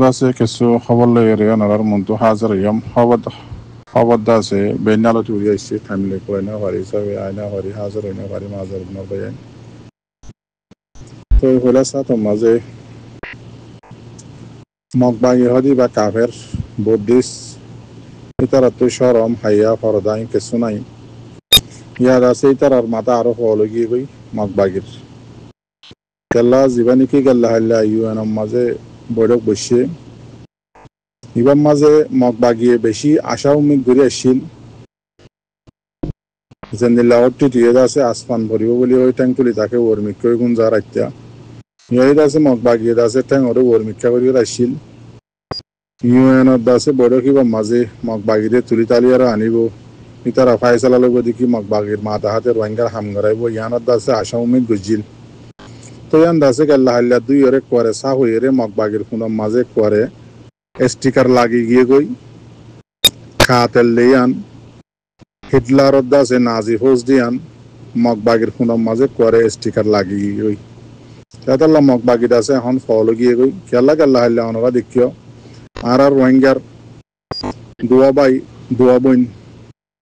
আছে কিছু খবর লইরে ওনার মন্তু হাজার ইয়াম খবর আছে বেনালো তুই আইছে ফ্যামিলি কই না পারি সবে আয়না পারি হাজার হইনা পারি মাজার না পাই তো হলা সাথ মাঝে মগবাগি হদি বা কাফের বুদ্ধিস্ট ইতারা তো শরম হাইয়া ফরদাই কিছু নাই ইয়াদ আছে ইতারার মাথা আরো হলো গিয়ে গই মগবাগির কেল্লা জীবানি কি গেল্লা হাল্লা ইউএনএম মাঝে বৈঠক বসে ইবার মাঝে মগবাগিয়ে বেশি আশা উম্মিদ ঘুরে আসছিল জেন্দিল্লা অট্টি টিয়েদ আছে আসমান ভরিব বলি ওই ট্যাং তুলি তাকে ওরমিক গুণ যা রাখতা ইয়াদ আছে মগবাগিয়ে আছে ট্যাং ওরে ওরমিক্ষা করি আসছিল ইউএনএত আছে বৈঠক ইবার মাঝে মগবাগিরে তুলি তালি আর আনিব ইতারা ফাইসালা লব দেখি মগবাগির মাথা হাতে রোহিঙ্গার হাম গড়াইব ইয়ানত আছে আশা উম্মিদ গুজিল তো ইয়ান দাসে গেল্লা হাল্লা দুই ওরে করে সা হইরে মগবাগির ফুনম মাঝে করে স্টিকার লাগি গিয়ে গই খাতেল লিয়ান হিটলার দাসে নাজি হোস দিয়ান মগবাগির ফুনম মাঝে করে স্টিকার লাগি গই তাতাল্লা মগবাগি দাসে এখন ফলো গিয়ে গই কেলা গেল্লা হাল্লা অনরা দেখিও আর রোহিঙ্গার দুয়া বইন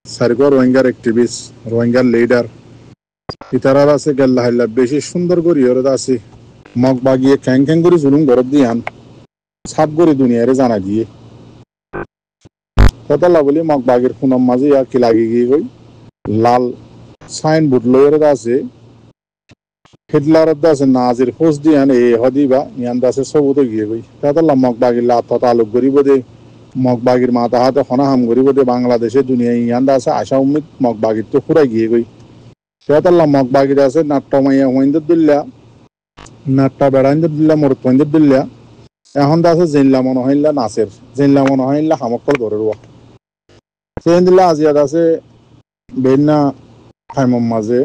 সারিগো রোহিঙ্গার অ্যাক্টিভিস্ট রোহিঙ্গার লিডার ইতারার আছে গেল্লা হাল্লা বেশি সুন্দর করি ওরা আছে মগবাগিয়ে খ্যাং খ্যাং করে জুলুম গরব দিয়ান সাপ করে দুনিয়ারে জানা দিয়ে তাতাল্লা বলি মগবাগির ফুনম মাঝে আর কি লাগি গিয়ে গই লাল সাইনবোর্ড লয়ের আছে হিটলার আছে নাজির হোস দিয়ান এ হদিবা ইয়ান দাসে সবুত গিয়ে গই তাতাল্লা মগবাগির লাত তালুক গরিব দে মগবাগির মাথা হাতে হনাহাম গরিব দে বাংলাদেশে দুনিয়া ইয়ান দাসে আশা উম্মিদ মগবাগির তো ফুরাই গিয়ে গই তাতাল্লা মগবাগির আছে নাট্যমাইয়া হইন্দের দুল্লা নাট্টা বেড়াইন্দের দুল্লা মরত হইন্দের দুল্লা এখন আছে জেনলা মনে হইলা নাচের জেনলা মনে হইলা হামকল ধরে রোয়া সেন দিল্লা আজিয়াদ আছে বেন্না খাইমম মাঝে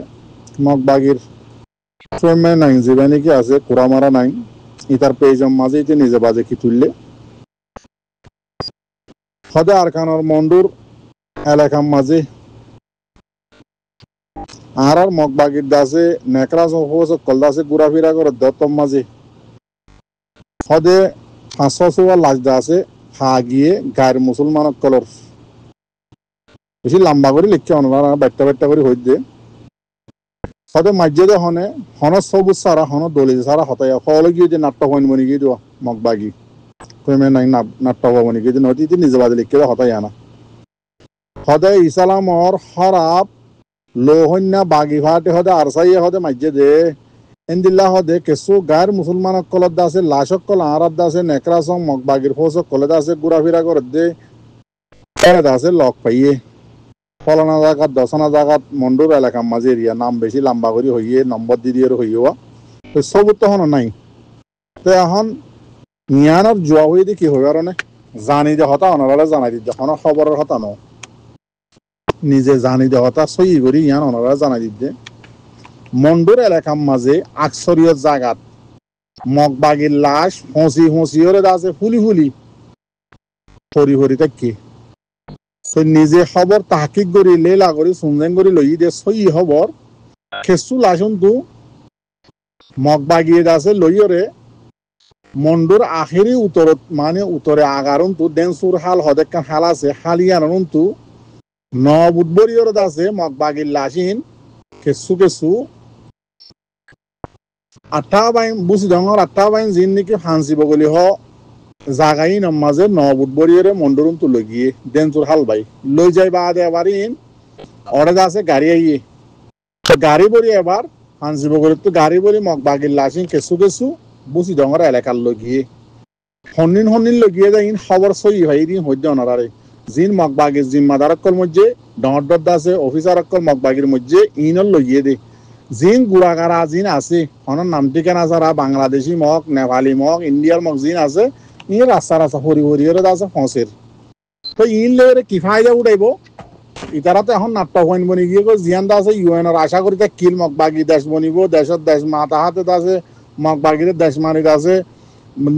মগবাগির ফ্রেমে নাই জিবা নাকি আছে কুড়ামারা নাই ইতার পেজম মাঝে ইতে নিজে বাজে কি তুললে সদে আরকানোর মন্ডুর এলাকার মাঝে আর মগবাগির দাসে নেকড়া কল দাসে ঘুরাফিরা করে দত্তম মাঝে সদে 500 লাশ আছে হা গিয়ে গায়ের মুসলমান কলর বেশি লম্বা করে লিখছে অনরা ব্যাট্টা করে হইতে সদে মসজিদে হন সবুজ সারা হন দলি সারা হতাই হলে গিয়ে যে নাট্য হইন বনি গিয়ে দেওয়া মগবাগি কইমে নাই নাট্য হবনি গিয়ে নদী নিজে বাদে লিখে হতাই আনা সদে ইসলামর হরাপ লোহন্যা বাগি ভাটে হদে আরসাইয়ে হদে মসজিদে এন্দিল্লা হদে কেসু গায়ের মুসলমান কলত দাসে লাশক কল আরব দাসে নেকড়া সং মগবাগির ফোসক কলে দাসে ঘুরাফিরা করে দে দাসে লক পাইয়ে ফলানা জায়গাত দশনা জায়গাত মন্ডুর এলাকার মাঝে এরিয়া নাম বেশি লম্বা করি হইয়ে নম্বর দিয়ে হইয়া তো সব তখন নাই তো এখন নিয়ানোর জোয়া হয়ে দিয়ে কি হইবার নে জানি দে হতা অনারা জানাই দিতে এখন খবরের হতা ন নিজে জানি দে হতা সই করি ইয়ান অনারা জানাই দিতে মন্ডুর এলাকার মাঝে আকসরীয় জায়গাত মগবাগির লাশ ফসি ওরে আছে ফুলি হরি থাকি তো নিজে খবর তাহকিক করি লেলা করি সুনজেন করি লই দে সই খবর খেসু লাসুন তু মগবাগিয়ে আছে লইরে মন্ডুর আখেরি উত্তরত মানে উত্তরে আগারুন তু ডেন্সুর হাল হদেকান হাল আছে হালিয়ানুন তু নবুদবরিয়র আছে মগবাগির লাসিন খেসু আঠা বাইন বুঝি ডঙর আঠা বাইন জিন নাকি ফান্সি বগলি হ জাগাই নমাজে নবুদবরিয়রে মন্ডুরুন তু লগিয়ে ডেন্সুর হাল বাই লই যাই বাদে এবারিন অরে আছে গাড়ি আইয়ে গাড়ি বরি এবার ফান্সি বগলি তো গাড়ি বরি মগবাগির লাসিন কেসু বুঝি ডঙর এলাকার লগিয়ে হন্নিন লগিয়ে যাই খবর সই ভাই দিন হইতে অনারে জিন মগবাগির জিম্মাদার অক্কল মধ্যে ডর আছে অফিসার অক্কল মগবাগির মধ্যে ইনর লগিয়ে দে জিন গুড়াগারা জিন আছে অনার নাম ঠিকানা ছাড়া বাংলাদেশি মগ নেপালি মগ ইন্ডিয়ার মগ জিন আছে ই রাস্তা হরিহরিয়র আছে ফসের তো ইন লেরে কি ফায়দা উঠাইব ইতারা তো এখন নাট্য হইন বনি গিয়ে জিয়ান আছে ইউএনর আশা করি তা কিল মগবাগি দেশ বনিব দেশের দেশ মাথা হাতে আছে মগবাগির দেশ মানিত আছে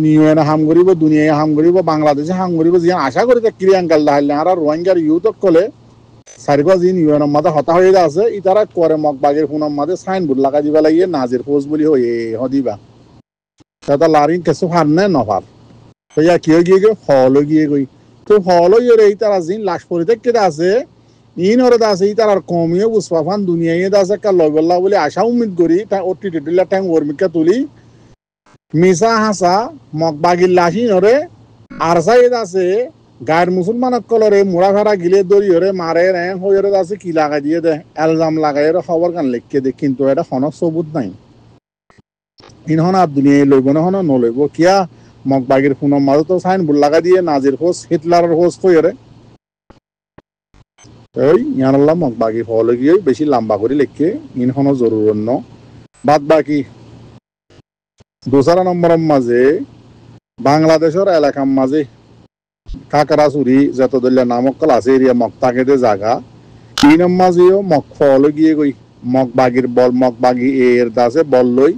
ইউএন হাম করিব দুনিয়ায় হাম করিব বাংলাদেশে হাম করিব জিয়ান আশা করি তা ক্রিয়ান গাল দাহাইলে আর রোহিঙ্গার ইউথক কলে সারিগো জিন ইউএনের মাথা হতা হয়ে আছে ইতারা করে মগবাগির ফুনম মাঝে সাইনবোর্ড লাগা দিবা লাগিয়ে নাজির ফৌজ বলি হয়ে হদিবা তাতা লারিন কেসু ফার নে নফার তো ইয়া কি গিয়ে গিয়ে ফল গিয়ে গই তো ফল ইয়ে এই তারা জিন লাশ পরিত্যাগ আছে ইন ওরে আছে ই তার কমিও বুঝপাফান দুনিয়ায় আছে কা লগল্লা বলে আশা উম্মিদ করি তা ওটি টিটিলা ট্যাং ওরমিকা তুলি মিসা হাসা মগবাগির লাশি নরে আর সাইদ আছে গায়ের মুসলমান কলরে মুড়া ভাড়া গিলে দড়ি হরে মারে র্যাং হয়ে আছে কি লাগাই দিয়ে দে এলজাম লাগাই খবর গান লিখকে দে কিন্তু এটা হনক সবুত নাই ইনহন আর দুনিয়ায় লইব না হন নলইব কিয়া মগবাগির ফোনের মাঝে তো সাইন বুল লাগা দিয়ে নাজির হোস হিটলারের হোস কইরে ওই ইয়ানাল্লাহ মগবাগি হলে গিয়ে বেশি লম্বা করে লিখকে ইনহন জরুরত ন বাদ বাকি দোসরা নম্বরের মাঝে বাংলাদেশের এলাকার মাঝে কাকড়াছড়ি যতদল্লা নামক কল আছে এরিয়া মগতাকেদে জায়গা তিন মাঝেও মগ ফল গিয়ে গই মগবাগির বল মগবাগি এর দাসে বল লই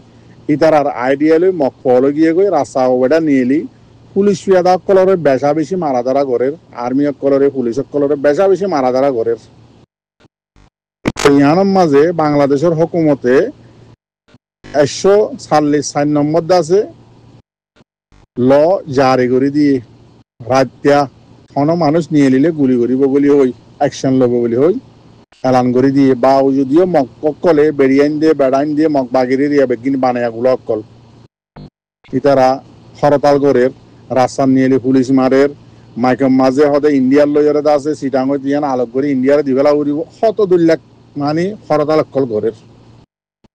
ইতার আর আইডিয়া লই মগ ফল গিয়ে গই রাস্তা ওটা নিয়েলি পুলিশ পেয়াদা কলরে বেশা বেশি মারা ধরা করের আর্মি কলরে পুলিশ কলরে বেশা বেশি মারা ধরা করের ইয়ানোর মাঝে বাংলাদেশের হুকুমতে 146 নম্বর আছে ল জারি করে দিয়ে রাজ্যা কোনো মানুষ নিয়ে নিলে গুলি করিব বলি হই অ্যাকশন লব বলি হই এলান করে দিয়ে বা যদিও মগ কলে বেরিয়াইন দিয়ে বেড়াইন দিয়ে মগ বাগিরি দিয়ে বেগিন বানায়া গুলো অকল ইতারা হরতাল করে রাস্তা নিয়ে এলে পুলিশ মারের মাইকের মাঝে হতে ইন্ডিয়ার লইয়ারে আছে সিটাঙ্গ দিয়ে আলোক করে ইন্ডিয়ার দিবেলা উড়িব শত 2 লাখ মানে হরতাল অকল করে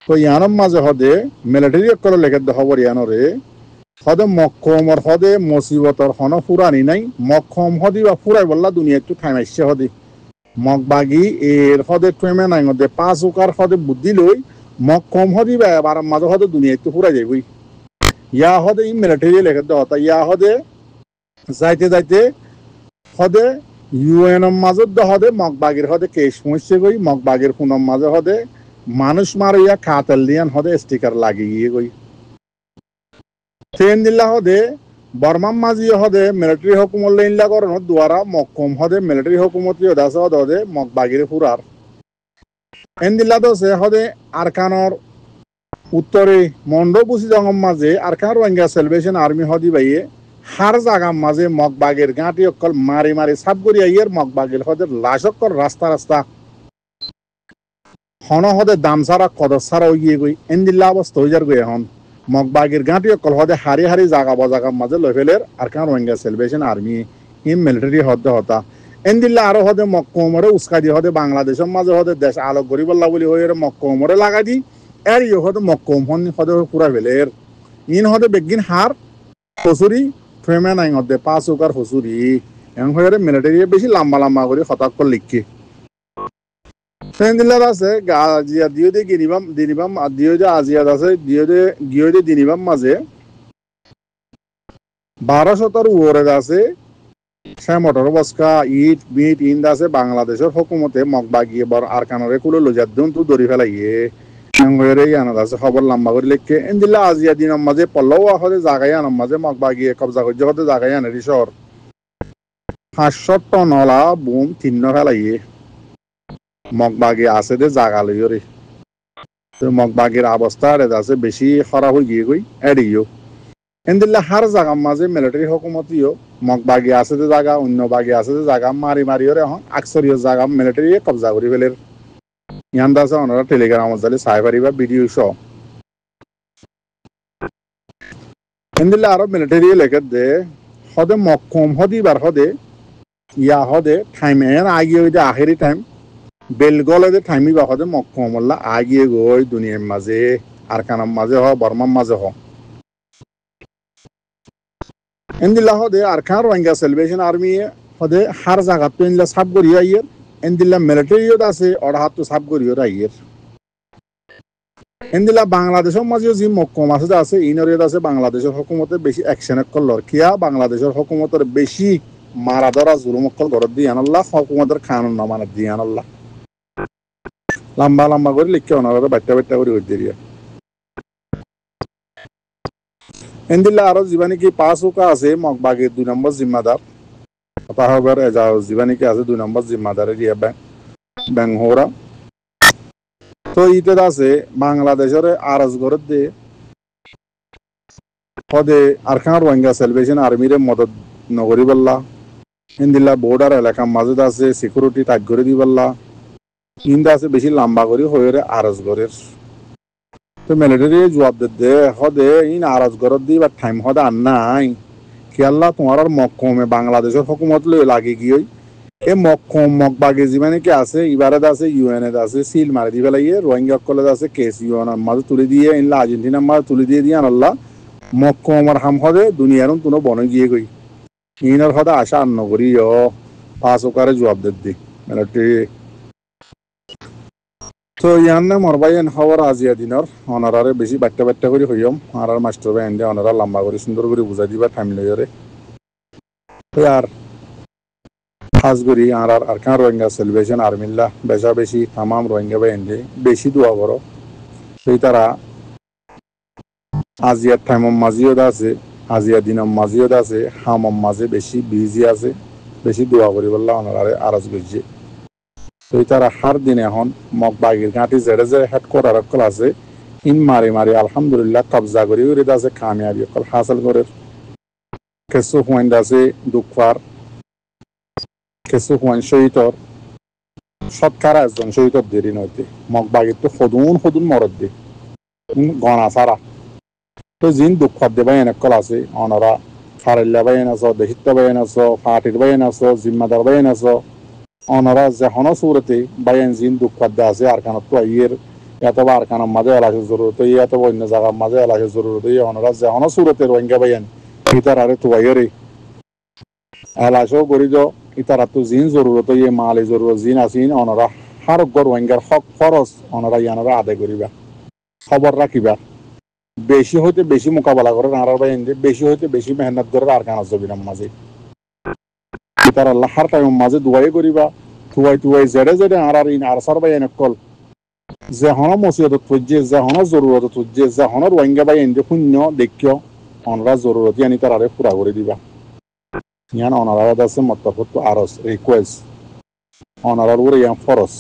তো ইয়ানোর মাঝে হদে মিলিটারি অকল লেখে খবর ইয়ানরে হদে মক্কমর হদে মুসিবতর হন ফুরানি নাই মক্কম হদি বা ফুরাই বললা দুনিয়া একটু ঠাইমাইছে হদি মগবাগি এর হদে ট্রেমে নাই হদে 5 উকার হদে বুদ্ধি লই মক্কম হদি বা এবার মাঝে হদে দুনিয়া একটু ফুরাই যাইবই ইয়া হদে ই মিলিটারি লেখে হতা ইয়া হদে যাইতে যাইতে হদে ইউএন মাজত হদে মগবাগির হদে কেস পৌঁছে গই মগবাগির ফোনের মাঝে হদে মানুষ মারিয়া খাতাল দিয়ান হদে স্টিকার লাগিয়ে গই ট্রেন দিল্লা হদে বর্মাম মাঝি হদে মিলিটারি হুকুমত লাইনলা করানোর দ্বারা মক্কম হদে মিলিটারি হুকুমত দাস হদে মগবাগির ফুরার এন দিল্লা দোসে হদে আরকানর উত্তরে মন্ড বুসি জঙ্গম মাঝে আরকান রোহিঙ্গা সেলিব্রেশন আর্মি হদি বাইয়ে হার জাগার মাঝে মগবাগের গাঁটি অকল মারি মারি সাপ করি আইয়ের মগবাগের হদে লাশ অকল রাস্তা রাস্তা হন হদে দাম সারা কদর সারা গিয়ে গই এন দিল্লা অবস্থা হয়ে যার গই এখন মগবাগির গাঁটি অকল হদে হারি হারি জাগা বজাগার মাঝে লই ফেলের আরকান রোহিঙ্গা সেলিব্রেশন আর্মি ইম মিলিটারি হদে হতা এন দিল্লা আরো হদে মক্কমরে উস্কা দিয়ে হদে বাংলাদেশের মাঝে হদে দেশ আলোক গরিবল্লা বলি হয়ে মক্কমরে লাগা দি এর ইয়ে হদে মক্কম হন হদে পুরা ফেলের ইন হদে বেগিন হার হসুরি ফ্রেমে নাই হদে 5 উকার হসুরি এন হয়ে মিলিটারি বেশি লম্বা লম্বা করে হতাক করে লিখি দিল্লার আছে আজিয়া দিও দে দিনিবাম দিও যে আজিয়াদ আছে দিও দে দিনিবাম মাঝে 1200 ওরে আছে সে মোটর বস্কা ইট বিট ইন্দ আছে বাংলাদেশের হুকুমতে মগবাগিয়ে বর আরকানরে কুলো লজাত দিন তু দরি ফেলাইয়ে সঙ্গরে ইয়ানাদ আছে খবর লম্বা করে লিখকে এন দিল্লা আজিয়া দিনের মাঝে পল্লও হদে জাগায় আনার মাঝে মগবাগিয়ে কবজা করছে হদে জাগায় আনে রিসর 500 টন হলা বুম 3 ফেলাইয়ে মগবাগি আছে দে জাগা লইরে তো মগবাগির অবস্থা রে আছে বেশি খারাপ হয়ে গিয়ে গই এডিও এন্দিল্লা হার জায়গা মাঝে মিলিটারি হুকুমতিও মগবাগি আছে দে জায়গা অন্য বাগি আছে দে জায়গা মারি মারি ওরে এখন আকসরিয় জায়গা মিলিটারি কবজা করি ফেলের ইয়ান্দা আছে ওনারা টেলিগ্রামত জালি চাই পারিবা ভিডিও সহ এন্দিল্লা আরো মিলিটারি লেখে দে হদে মক্কম হদিবার হদে ইয়া হদে টাইম এন আগিয়ে হইতে আখেরি টাইম বেলগলে থামি বাহদে মক্কমল্লা আগিয়ে গই দুনিয়ার মাঝে আরকানার মাঝে হ বর্মার মাঝে হ এন্দিল্লা হদে আরকান রোহিঙ্গা সেলিব্রেশন আর্মি হদে হার জায়গা তো এনলা সাব করিয়া আইয়ের এন্দিল্লা মিলিটারিও আছে ওরা হাত তো সাব করিয়া আইয়ের এন্দিল্লা বাংলাদেশের মাঝেও যে মক্কম আছে ইনরিয়ত আছে বাংলাদেশের হুকুমতে বেশি অ্যাকশন করলর কিয়া বাংলাদেশের হুকুমতের বেশি মারা ধরা জুলুম অকল ঘর দিয়ে আনাল্লাহ হুকুমতের কানুন না মানে দিয়ে আনাল্লাহ লম্বা লম্বা করে লিখে ওনারা বাচ্চা বাচ্চা করে হয়ে দিয়ে এন্দিল্লা আরো জীবানিকি 5 উকা আছে মগবাগের 2 নম্বর জিম্মাদার তাহবার জীবানিকি আছে 2 নম্বর জিম্মাদার এরিয়া ব্যাংহোরা তো ইতে আছে বাংলাদেশের আরজ ঘর দিয়ে হদে আরখান রোহিঙ্গা সেলিব্রেশন আর্মিরে মদত নগরী বললা ইন্দিল্লা বর্ডার এলাকা মাঝে আছে সিকিউরিটি টাইট করে দি বললা ইন্দা আছে বেশি লম্বা করে হয়ে আরজ গরের তো মিলিটারি জবাব দে হদে ইন আরজ গরত দি বা টাইম হদে আর নাই খেয়াল্লা তোমার আর মক্কমে বাংলাদেশের হকুমত লই লাগে গিয়ে এই মক্কম মকবাগে যিমানে কি আছে ইবারত আছে ইউএনএ আছে সিল মারি দি পেলাইয়ে রোহিঙ্গা কলেজ আছে কেস ইউএনের মাঝে তুলে দিয়ে ইনলা আর্জেন্টিনার মাঝে তুলে দিয়ে দিয়ে আনল্লা মক্কমার হাম হদে দুনিয়ার তুনো বনে গিয়ে গই ইনার হদে আশা আন্ন করি পাঁচ ওকারে জবাব দি মিলিটারি তো ইয়ান্নে মরবাইন খবর আজিয়া দিনর অনারারে বেশি বাট্টা বাট্টা করে হইম আর মাস্টার ভাই এনে অনারা লম্বা করে সুন্দর করে বুঝাই দিবা টাইম লইরে আর খাস করি আর আরকান রোহিঙ্গা সেলিব্রেশন আর্মিল্লা বেশা বেশি তামাম রোহিঙ্গা ভাই এনে বেশি দোয়া করো সেই তারা আজিয়ার টাইমম মাঝিও আছে আজিয়া দিনম মাঝিও আছে হামম মাঝে বেশি বিজি আছে বেশি দোয়া করি বললা অনারারে আরাজ গইছে সেই তারা হার দিন এখন মগ বাগির ঘাটি জেড়ে যে হেড করার অকল আছে ইন মারি মারি আলহামদুলিল্লাহ কবজা করি উড়ে আছে কামিয়াবি অকল হাসিল করে কিছু হুয়াইন আছে দুঃখার কিছু হুয়াইন শহীদর সৎকার একজন শহীদর দেরি নইতে মগ বাগির তো সদুন মরদ দি গণা সারা তো জিন দুঃখার দেবাই অকল আছে অনরা ফারিল্লা বাইন আছো দেহিত্য বাইন আছো ফাটির বাইন আছো জিম্মাদার বাইন আছো অনারা যেহন সুরতে বাইন জিন দুঃখাদ্য আছে আরকানত তো আইয়ের এতবা আরকানের মাঝে এলাকার জরুরত এতবা অন্য জায়গার মাঝে এলাকার জরুরত অনারা যেহন সুরতে রোহিঙ্গা বাইন ইতার আরে তো আইয়েরে এলাকাও করি দ ইতার তো জিন জরুরত মালে জরুরত জিন আসিন অনারা হারগ্য রোহিঙ্গার হক ফরজ অনারা ইয়ানরা আদায় করিবা খবর রাখিবা বেশি হইতে বেশি মোকাবেলা করে আনার বাইন বেশি হইতে বেশি মেহনত করে আরকান জবিনার মাঝে তার আল্লাহর টাইম মাঝে দুয়াই করিবা তুয়াই জেড়ে জেড়ে আর ইন আরসার বাই এনেকল যে হন মসিয়ত তুজ্জে যে হন জরুরত তুজ্জে যে হন রোহিঙ্গা বাই এনে শূন্য দেখ্য অনরা জরুরত আনি তার আরে পুরা করে দিবা ইয়ান অনারা আছে মতফত আরস রিকোয়েস্ট অনারার উপরে ইয়ান ফরজ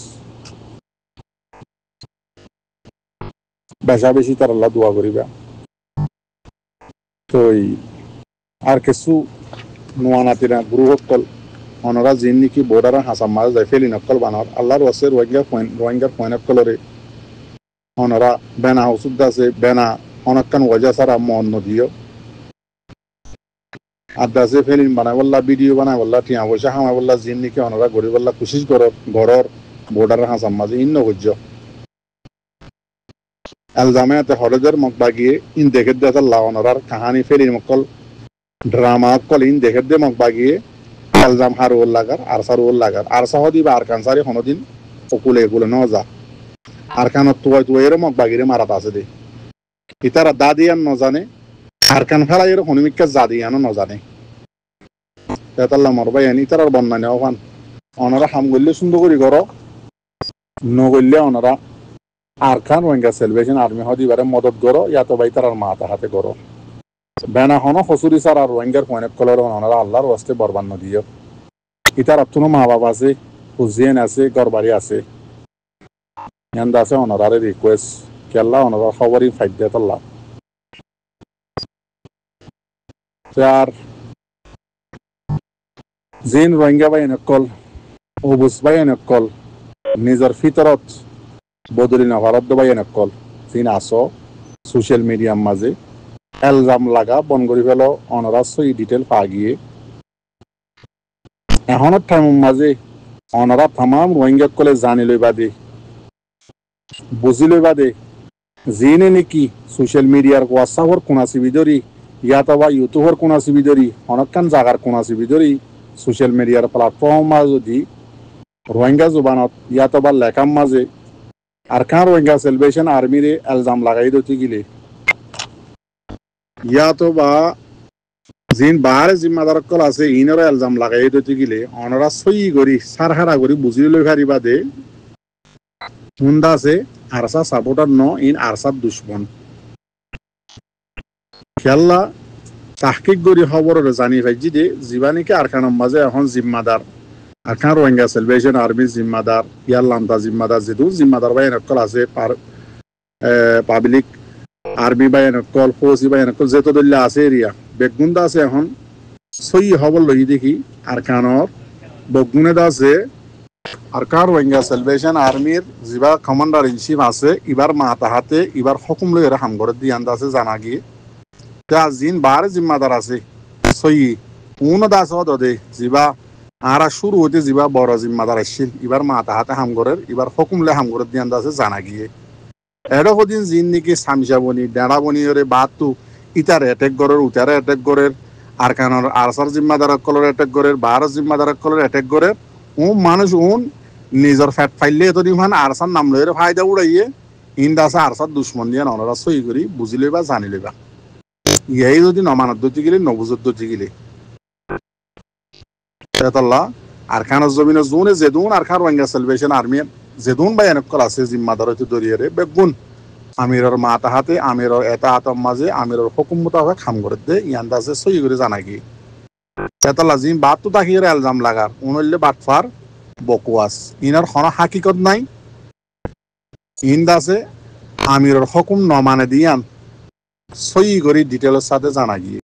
বেশা বেশি তার আল্লাহ দোয়া করিবা তো আর কিছু নোয়ানাতিরা গুরুহকল অনরা জিন নিকি বর্ডার হাসাম মাঝে যাই ফেলি নকল বানার আল্লাহর ওয়াসে রোহিঙ্গার পয়েন্ট অনরা বেনা ওষুধ আছে বেনা অনেকখান ওয়াজা সারা মন নদীয় আদা আছে ফেলিন বানাই বললা ভিডিও বানাই বললা টিয়া পয়সা হামাই বললা জিন নিকি অনরা গড়ি বললা কুশিস গড়র বর্ডার হাসাম মাঝে ইন্ন গজ্য এলজামায়াতে হরদের মকবাগিয়ে ইন দেখে দিয়ে আল্লাহ অনরার কাহানি fallen Makar drama call in দেখে দিয়ে মকবাগিয়ে এলজাম হারুল লাগার আরসা রুল লাগার আরসা হদি বা আরকানসারি হনদিন অকুলে এগুলো ন যা আরকানত তুয়াই এর মকবাগিরে মারাত আছে দে ইতারা দাদিয়ান ন জানে আরকান ফেলা এর হনুমিকা জাদিয়ানো ন জানে তেতাল্লা মরবাই আনি ইতারার বন্যা নেওয়া ফান অনারা হাম গল্লে সুন্দর করি করো নগল্লে অনারা আরকান রোহিঙ্গা সেলিব্রেশন আর্মি হদিবারে মদত করো ইয়াতো বাই তারার মাথা হাতে করো বেনা হন হসুরি সার আর রোহিঙ্গার পয়েন্ট কলর ওনারা আল্লাহর ওয়াস্তে বরবান নদীয় ইতার আত্মনো মা বাবা আছে হুজিয়েন আছে গরবাড়ি আছে ইয়ান্দা আছে ওনারারে রিকোয়েস্ট কেল্লা ওনারা খবরই ফাইদে তাল্লা আর জিন রোহিঙ্গা বাই নকল অবুস বাই নকল নিজের ফিতরত বদলি নভারত বাই নকল জিন আসো সোশ্যাল মিডিয়ার মাঝে এলজাম লাগা বন করে ফেল অনরা সই ডিটেল পা গিয়ে এখনের টাইম মাঝে অনরা তামাম রোহিঙ্গা কলে জানি লই বাদে বুঝি লই বাদে জিনে নাকি সোশ্যাল মিডিয়ার হোয়াটসঅ্যাপর কোনা সিবি ধরি ইয়াতবা ইউটিউবর কোনা সিবি ধরি অনেকখান জাগার কোনা সিবি ধরি সোশ্যাল মিডিয়ার প্ল্যাটফর্ম যদি রোহিঙ্গা জুবানত ইয়াতবা লেখার মাঝে আরকান রোহিঙ্গা সেলিব্রেশন আর্মিরে এলজাম লাগাই দিতে গেলে ইয়াতো বা জিন বাহারে জিম্মাদার কল আছে ইনরা এলজাম লাগাই দিতে গেলে অনরা সই করি সারহারা করি বুঝি লই ফারিবা দে হুন্দা আছে আরসা সাপোর্টার ন ইন আরসার দুশ্মন খেলা তাহকিক করি খবর জানি পাইছি দে জীবানিকে আরকানের মাঝে এখন জিম্মাদার আরকান রোহিঙ্গা সেলিব্রেশন আর্মি জিম্মাদার ইয়ার লামতা জিম্মাদার যেহেতু জিম্মাদার বাই নকল আছে পাবলিক আরবি বায়ানকল ফৌজি বায়ানকল যেত দল্লা আছে এরিয়া বেগুন্দা আছে এখন সই হবল লই দেখি আর কানর বগুনে আছে আর কার রোহিঙ্গা সেলভেশন আর্মির যিবা কমান্ডার ইন চিফ আছে ইবার মাতাহাতে ইবার হুকুম লই এরা হামগরে দি আন্দাছে জানা গিয়ে তা জিন বারে জিম্মাদার আছে সই কোন দাস দে যিবা আরা শুরু হতে যিবা বড় জিম্মাদার আসছিল ইবার মাতাহাতে হামগরের ইবার হুকুম লে হামগরে দি আন্দাছে জানা গিয়ে এডো হদিন জিন নাকি সামসাবনি ডেড়াবনি ওরে বাতু ইতারে অ্যাটাক গরের উতারে অ্যাটাক গরের আর কানর আরসার জিম্মাদার কলর অ্যাটাক গরের বারো জিম্মাদার কলর অ্যাটাক গরের ও মানুষ উন নিজের ফ্যাট ফাইলে এত দিমান আরসার নাম লইরে ফায়দা উড়াইয়ে ইন্দাসে আরসার দুশ্মন দিয়ে ননরা সই করি বুঝি লইবা জানি লইবা ইয়াই যদি নমানত দতি গেলে নবুজত দতি গেলে তেতাল্লা আর খানের জমিনে জুনে যেদুন আর খার রোহিঙ্গা সেলভেশন আর্মি যেদুন বা এনেকল আছে জিম্মাদার হইতে দরিয়ারে বেগুন আমিরর মাতাহাতে আমিরর এটা আতম মাঝে আমিরর হুকুম মোতাবেক খাম করে দে ইয়ান্দাসে সই করে জানা কি তেতাল্লা জিম বাত তো তাকিয়ে এলজাম লাগার উনলে বাটফার বকুয়াস ইনার কোনো হাকিকত নাই ইন্দাসে আমিরর হুকুম ন মানে দিয়ান সই করে ডিটেলের সাথে জানা গিয়ে